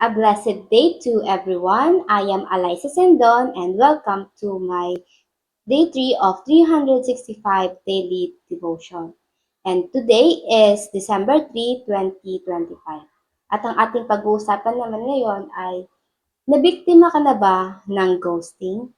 A blessed day to everyone. I am Eliza Sendon and welcome to my day 3 of 365 daily devotion. And today is December 3, 2025. At ang ating pag-uusapan naman ngayon ay nabiktima ka na ba ng ghosting?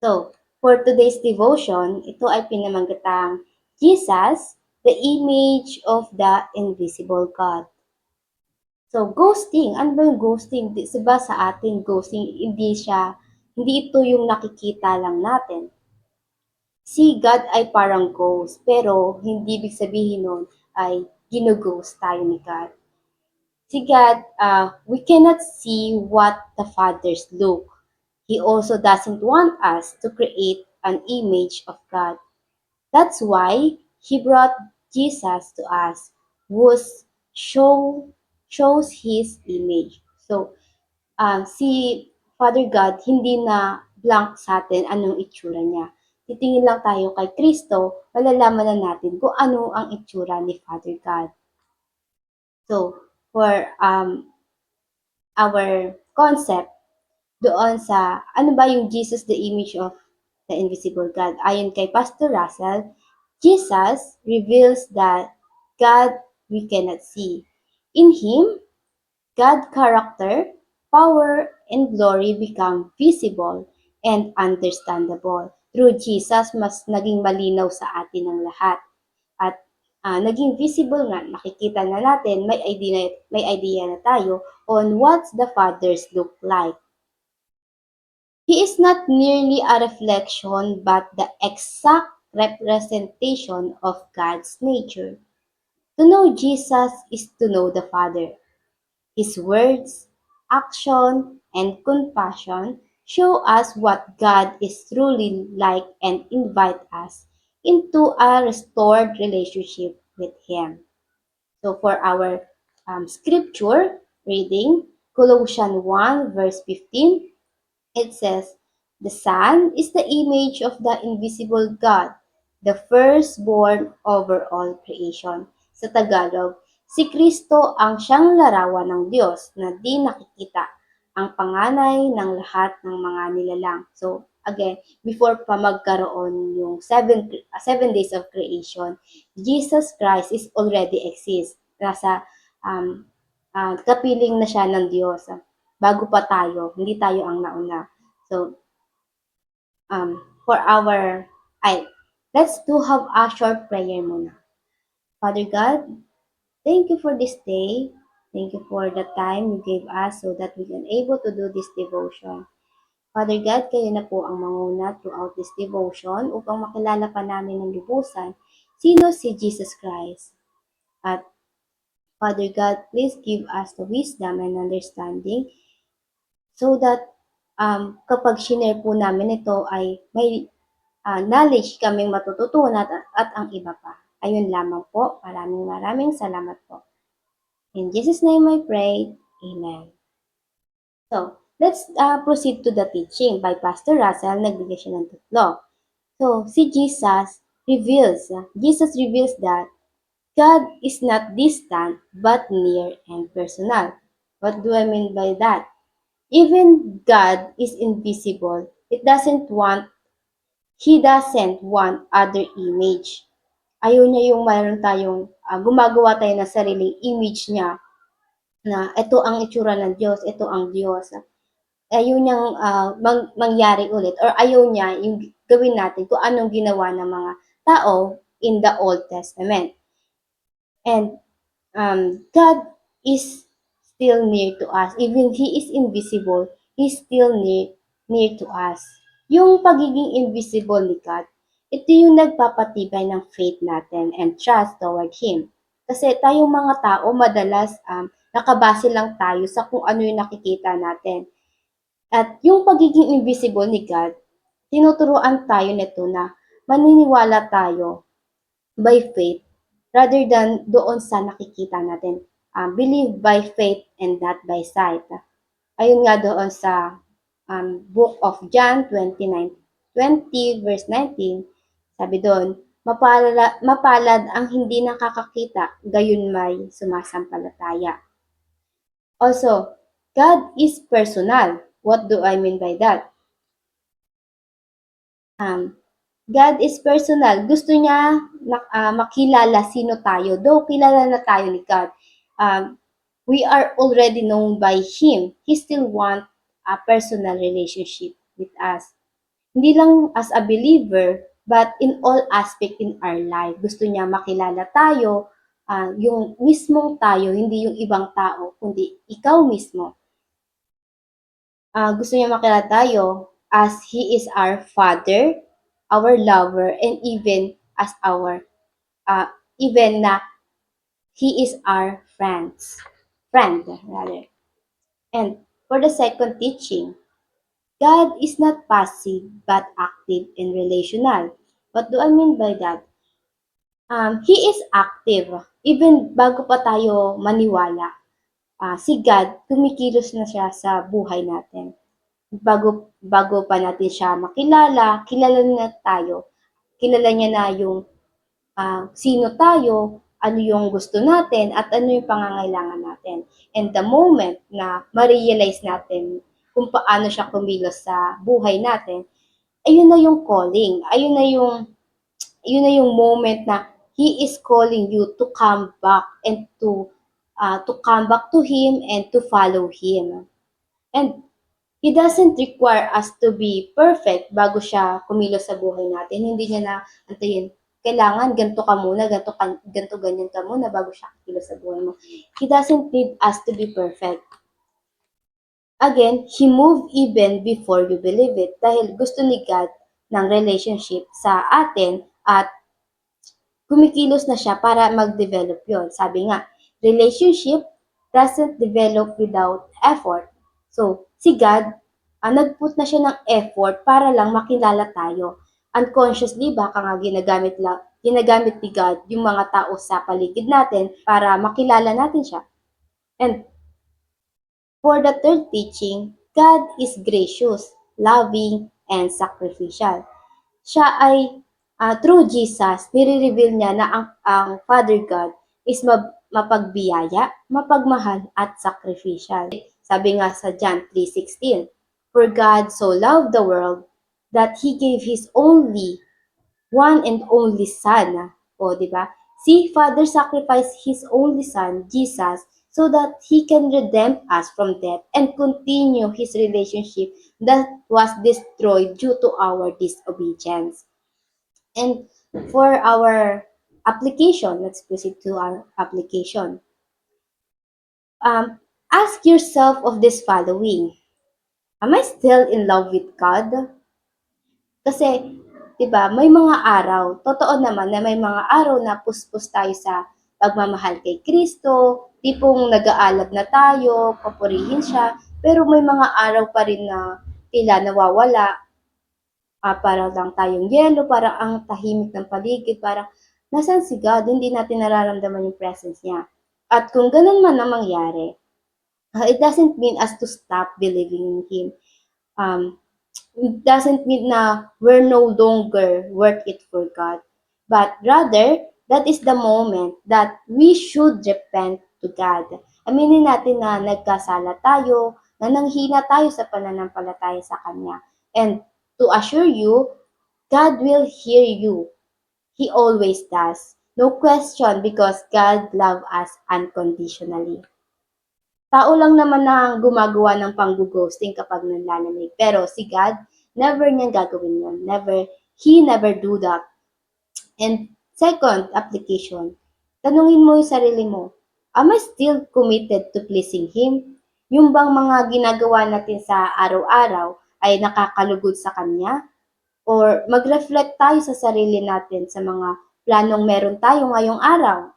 So, for today's devotion, ito ay pinamanggatang Jesus, the image of the invisible God. So, ghosting. Ano ba yung ghosting? Di ba sa atin, ghosting, hindi ito yung nakikita lang natin. Si God ay parang ghost, pero hindi ibig sabihin nun ay ginughost tayo ni God. Si God, we cannot see what the Father's look. He also doesn't want us to create an image of God. That's why He brought Jesus to us, who show, shows His image. So, si Father God, hindi na blank sa atin anong itsura niya. Titingin lang tayo kay Kristo, malalaman na natin kung ano ang itsura ni Father God. So, for our concept doon sa ano ba yung Jesus, the image of the invisible God. Ayon kay Pastor Russell, Jesus reveals that God we cannot see. In Him, God character, power, and glory become visible and understandable. Through Jesus, mas naging malinaw sa atin ang lahat. At naging visible nga, nakikita na natin, may idea na tayo on what the Father's look like. He is not merely a reflection but the exact representation of God's nature. To know Jesus is to know the Father. His words, action, and compassion show us what God is truly like and invite us into a restored relationship with Him. So for our scripture reading, Colossians 1 verse 15, it says, "The Son is the image of the invisible God, the firstborn over all creation." Sa Tagalog, si Kristo ang siyang larawan ng Diyos na di nakikita, ang panganay ng lahat ng mga nilalang. So, again, before pa magkaroon yung seven days of creation, Jesus Christ is already exist. Nasa kapiling na siya ng Diyos. Bago pa tayo, hindi tayo ang nauna. So, for our, ay, let's do have a short prayer muna. Father God, thank you for this day. Thank you for the time you gave us so that we can able to do this devotion. Father God, kayo na po ang manguna throughout this devotion upang makilala pa namin ng lubusan sino si Jesus Christ. At Father God, please give us the wisdom and understanding so that kapag shinare po namin ito ay may knowledge kaming matututunan at ang iba pa. Ayun lamang po. Maraming salamat po. In Jesus' name I pray. Amen. So, let's proceed to the teaching by Pastor Russell. Nagbigay siya ng tatlo. So, Jesus reveals that God is not distant but near and personal. What do I mean by that? Even God is invisible. He doesn't want other image. Ayaw niya yung mayroon tayong gumagawa tayo ng sariling image niya na ito ang itsura ng Diyos, ito ang Diyos. Ayaw niyang mangyari ulit or ayaw niya yung gawin natin kung anong ginawa ng mga tao in the Old Testament. And God is still near to us. Even He is invisible, He's still near to us. Yung pagiging invisible ni God, ito yung nagpapatibay ng faith natin and trust toward Him. Kasi tayong mga tao, madalas nakabase lang tayo sa kung ano yung nakikita natin. At yung pagiging invisible ni God, tinuturuan tayo nito na maniniwala tayo by faith rather than doon sa nakikita natin. Believe by faith and not by sight. Ayun nga doon sa Book of John 20 verse 19, sabi doon, mapalad ang hindi nakakakita, gayon may sumasampalataya. Also, God is personal. What do I mean by that? Um, God is personal. Gusto niya makilala sino tayo. Though kilala na tayo ni God, um, we are already known by Him. He still want a personal relationship with us. Hindi lang as a believer, but in all aspect in our life. Gusto niya makilala tayo, yung mismong tayo, hindi yung ibang tao, kundi ikaw mismo. Gusto niya makilala tayo as He is our Father, our lover, and even as uh, even na He is our friend rather. And for the second teaching, God is not passive but active and relational. What do I mean by that? He is active. Even bago pa tayo maniwala, si God, kumikilos na siya sa buhay natin. Bago pa natin siya makilala, kilala na tayo. Kilala niya na yung sino tayo, ano yung gusto natin, at ano yung pangangailangan natin. And the moment na ma-realize natin kung paano siya kumilos sa buhay natin, ayun na yung calling, ayun na yung moment na He is calling you to come back and to come back to Him and to follow Him. And He doesn't require us to be perfect bago siya kumilos sa buhay natin. Hindi niya na antayin, kailangan ganito ka muna, ganito ganyan ka muna bago siya kilos sa buhay mo. He doesn't need us to be perfect. Again, He moved even before you believe it dahil gusto ni God ng relationship sa atin at kumikilos na siya para mag-develop yon. Sabi nga, relationship doesn't develop without effort. So, si God, nag-put na siya ng effort para lang makilala tayo. Unconsciously, baka nga ginagamit ni God yung mga tao sa paligid natin para makilala natin siya. And for the third teaching, God is gracious, loving, and sacrificial. Siya ay through Jesus, nire-reveal niya na ang Father God is mapagbiyaya, mapagmahal, at sacrificial. Sabi nga sa John 3:16, For God so loved the world that He gave His one and only Son. O, di ba? See, Father sacrificed His only Son, Jesus, so that He can redeem us from death and continue His relationship that was destroyed due to our disobedience. And for our application, let's proceed to our application. Ask yourself of this following. Am I still in love with God? Kasi, 'di ba, may mga araw, totoo naman na may mga araw na puspos tayo sa pagmamahal kay Kristo, tipong nag-aalab na tayo, papurihin siya, pero may mga araw pa rin na tila nawawala, para lang tayong yelo, parang ang tahimik ng paligid, parang nasaan si God, hindi natin nararamdaman yung presence niya. At kung ganun man ang mangyari, it doesn't mean us to stop believing in Him. Um, doesn't mean na we're no longer worth it for God. But rather, that is the moment that we should repent to God. Aminin natin na nagkasala tayo, na nanghina tayo sa pananampalataya sa Kanya. And to assure you, God will hear you. He always does. No question because God loves us unconditionally. Tao lang naman na gumagawa ng panggo-ghosting kapag nanlalamig. Pero si God, never niyang gagawin yun. He never do that. And second application, tanungin mo yung sarili mo, am I still committed to pleasing Him? Yung bang mga ginagawa natin sa araw-araw ay nakakalugod sa Kanya? Or mag-reflect tayo sa sarili natin sa mga planong meron tayo ngayong araw?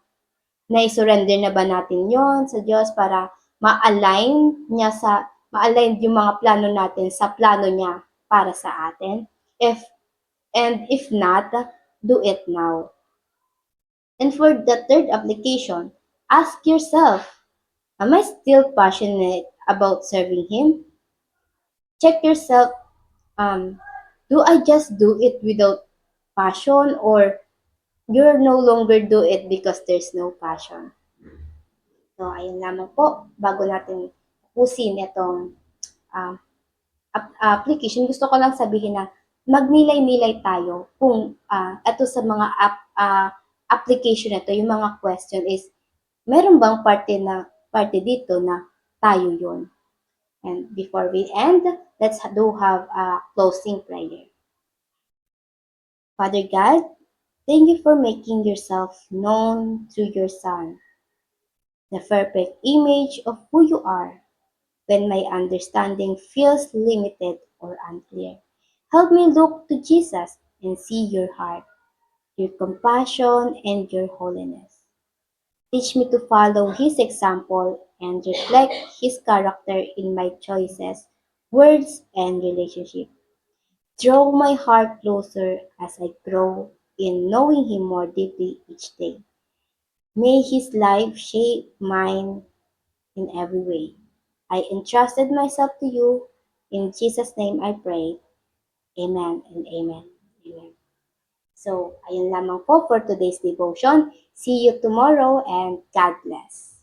Na-surrender na ba natin yon sa Diyos para ma-align yung mga plano natin sa plano niya para sa atin? If not, do it now. And for the third application, ask yourself, am I still passionate about serving Him? Check yourself, um, do I just do it without passion or you're no longer do it because there's no passion? So, ayun lamang po, bago natin pusin itong um, application, gusto ko lang sabihin na magnilay-nilay tayo kung ito sa mga application na ito, yung mga question is, meron bang parte dito na tayo yun? And before we end, let's do have a closing prayer. Father God, thank you for making yourself known through your Son, the perfect image of who you are. When my understanding feels limited or unclear, help me look to Jesus and see your heart, your compassion, and your holiness. Teach me to follow his example and reflect his character in my choices, words, and relationships. Draw my heart closer as I grow in knowing him more deeply each day. May his life shape mine in every way. I entrusted myself to you. In Jesus' name I pray. Amen and amen. Amen. So, ayun lamang po for today's devotion. See you tomorrow and God bless.